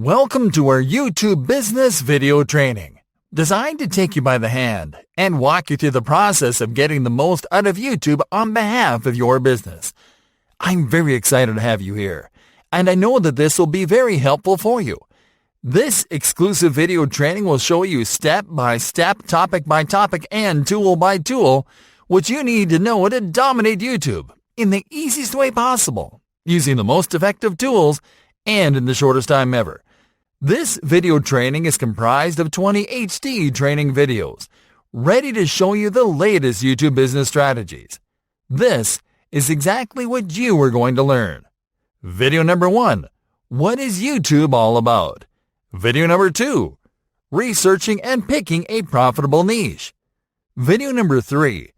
Welcome to our YouTube business video training, designed to take you by the hand and walk you through the process of getting the most out of YouTube on behalf of your business. I'm very excited to have you here, and I know that this will be very helpful for you. This exclusive video training will show you step by step, topic by topic, and tool by tool what you need to know to dominate YouTube in the easiest way possible, using the most effective tools and in the shortest time ever. This video training is comprised of 20 HD training videos, ready to show you the latest YouTube business strategies. This is exactly what you are going to learn. Video number 1, what is YouTube all about? Video number 2, researching and picking a profitable niche. Video number 3,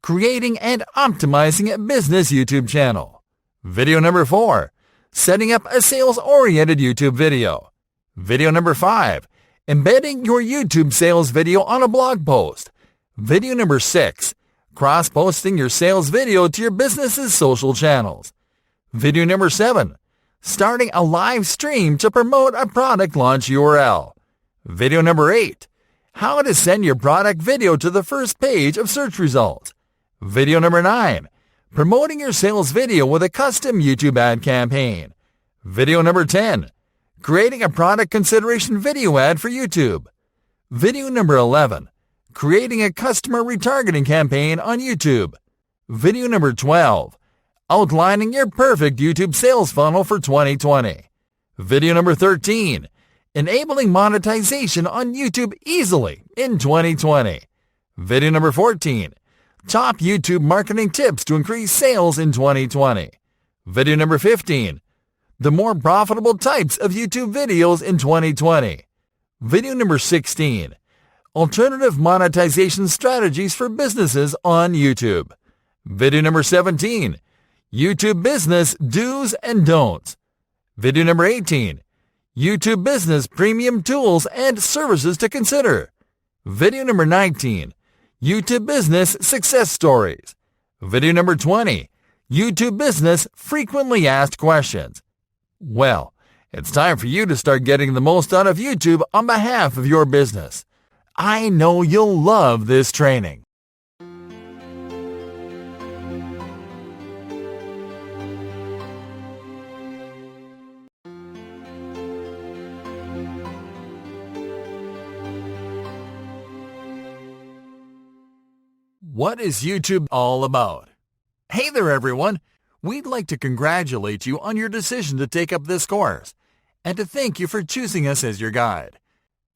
creating and optimizing a business YouTube channel. Video number 4, setting up a sales-oriented YouTube video. Video number 5, embedding your YouTube sales video on a blog post. Video number 6, cross-posting your sales video to your business's social channels. Video number 7, starting a live stream to promote a product launch URL. Video number 8, how to send your product video to the first page of search results. Video number 9, promoting your sales video with a custom YouTube ad campaign. Video number 10, creating a product consideration video ad for YouTube. Video number 11, creating a customer retargeting campaign on YouTube. Video number 12, outlining your perfect YouTube sales funnel for 2020. Video number 13, enabling monetization on YouTube easily in 2020. Video number 14, top YouTube marketing tips to increase sales in 2020. Video number 15, the more profitable types of YouTube videos in 2020. Video number 16, alternative monetization strategies for businesses on YouTube. Video number 17, YouTube business do's and don'ts. Video number 18, YouTube business premium tools and services to consider. Video number 19, YouTube business success stories. Video number 20, YouTube business frequently asked questions. Well, it's time for you to start getting the most out of YouTube on behalf of your business. I know you'll love this training. What is YouTube all about? Hey there, everyone! We'd like to congratulate you on your decision to take up this course, and to thank you for choosing us as your guide.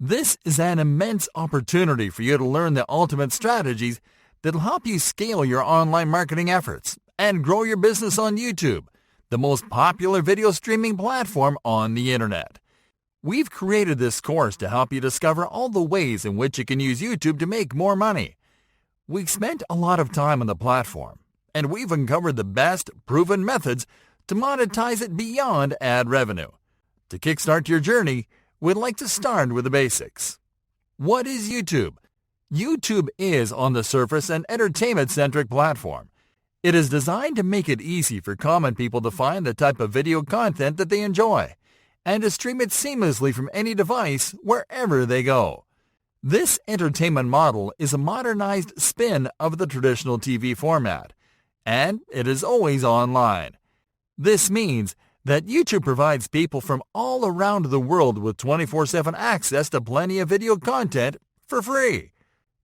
This is an immense opportunity for you to learn the ultimate strategies that'll help you scale your online marketing efforts and grow your business on YouTube, the most popular video streaming platform on the internet. We've created this course to help you discover all the ways in which you can use YouTube to make more money. We've spent a lot of time on the platform, and we've uncovered the best proven methods to monetize it beyond ad revenue. To kickstart your journey, we'd like to start with the basics. What is YouTube? YouTube is, on the surface, an entertainment-centric platform. It is designed to make it easy for common people to find the type of video content that they enjoy, and to stream it seamlessly from any device wherever they go. This entertainment model is a modernized spin of the traditional TV format, and it is always online. This means that YouTube provides people from all around the world with 24/7 access to plenty of video content for free.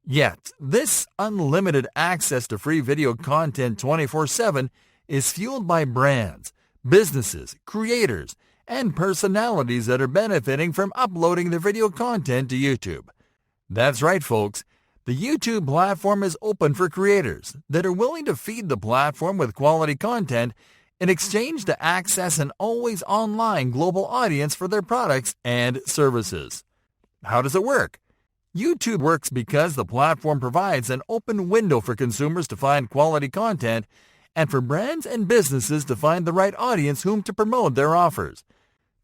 Yet, this unlimited access to free video content 24/7 is fueled by brands, businesses, creators, and personalities that are benefiting from uploading their video content to YouTube. That's right, folks. The YouTube platform is open for creators that are willing to feed the platform with quality content in exchange to access an always online global audience for their products and services. How does it work? YouTube works because the platform provides an open window for consumers to find quality content and for brands and businesses to find the right audience whom to promote their offers.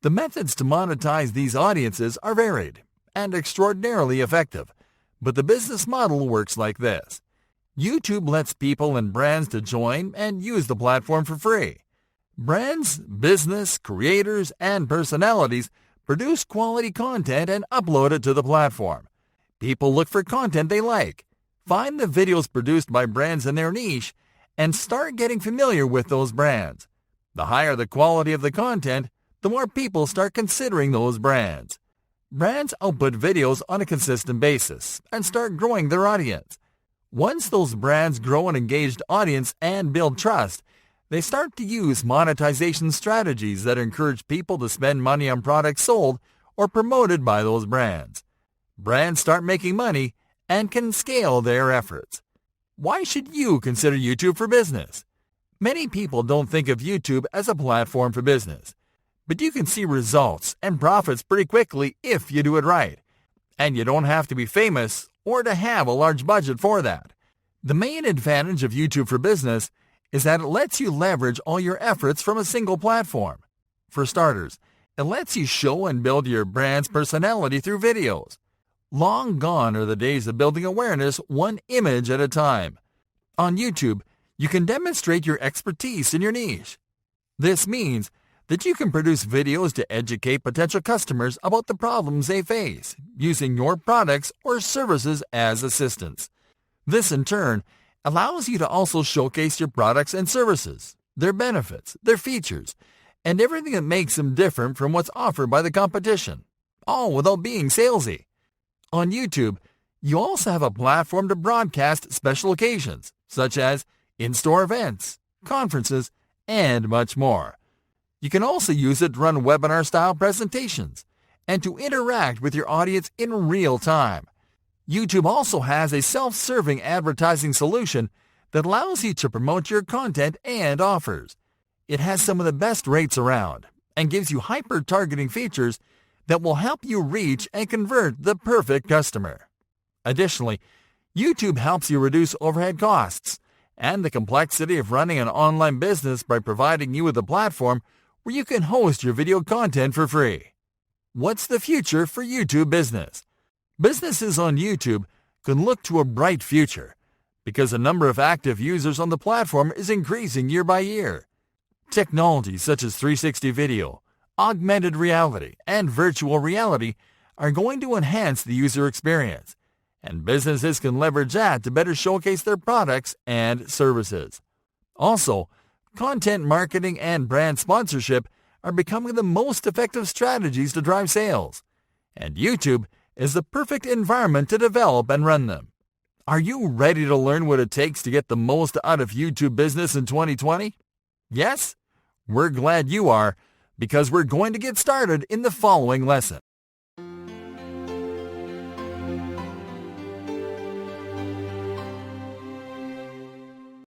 The methods to monetize these audiences are varied and extraordinarily effective, but the business model works like this. YouTube lets people and brands to join and use the platform for free. Brands, business, creators, and personalities produce quality content and upload it to the platform. People look for content they like, find the videos produced by brands in their niche, and start getting familiar with those brands. The higher the quality of the content, the more people start considering those brands. Brands output videos on a consistent basis and start growing their audience. Once those brands grow an engaged audience and build trust, they start to use monetization strategies that encourage people to spend money on products sold or promoted by those brands. Brands start making money and can scale their efforts. Why should you consider YouTube for business? Many people don't think of YouTube as a platform for business, but you can see results and profits pretty quickly if you do it right. And you don't have to be famous or to have a large budget for that. The main advantage of YouTube for business is that it lets you leverage all your efforts from a single platform. For starters, it lets you show and build your brand's personality through videos. Long gone are the days of building awareness one image at a time. On YouTube, you can demonstrate your expertise in your niche. This means that you can produce videos to educate potential customers about the problems they face, using your products or services as assistants. This, in turn, allows you to also showcase your products and services, their benefits, their features, and everything that makes them different from what's offered by the competition, all without being salesy. On YouTube, you also have a platform to broadcast special occasions, such as in-store events, conferences, and much more. You can also use it to run webinar-style presentations and to interact with your audience in real time. YouTube also has a self-serving advertising solution that allows you to promote your content and offers. It has some of the best rates around and gives you hyper-targeting features that will help you reach and convert the perfect customer. Additionally, YouTube helps you reduce overhead costs and the complexity of running an online business by providing you with a platform where you can host your video content for free. What's the future for YouTube business? Businesses on YouTube can look to a bright future because the number of active users on the platform is increasing year by year. Technologies such as 360 video, augmented reality, and virtual reality are going to enhance the user experience, and businesses can leverage that to better showcase their products and services. Also, content marketing and brand sponsorship are becoming the most effective strategies to drive sales, and YouTube is the perfect environment to develop and run them. Are you ready to learn what it takes to get the most out of YouTube business in 2020? Yes? We're glad you are, because we're going to get started in the following lesson.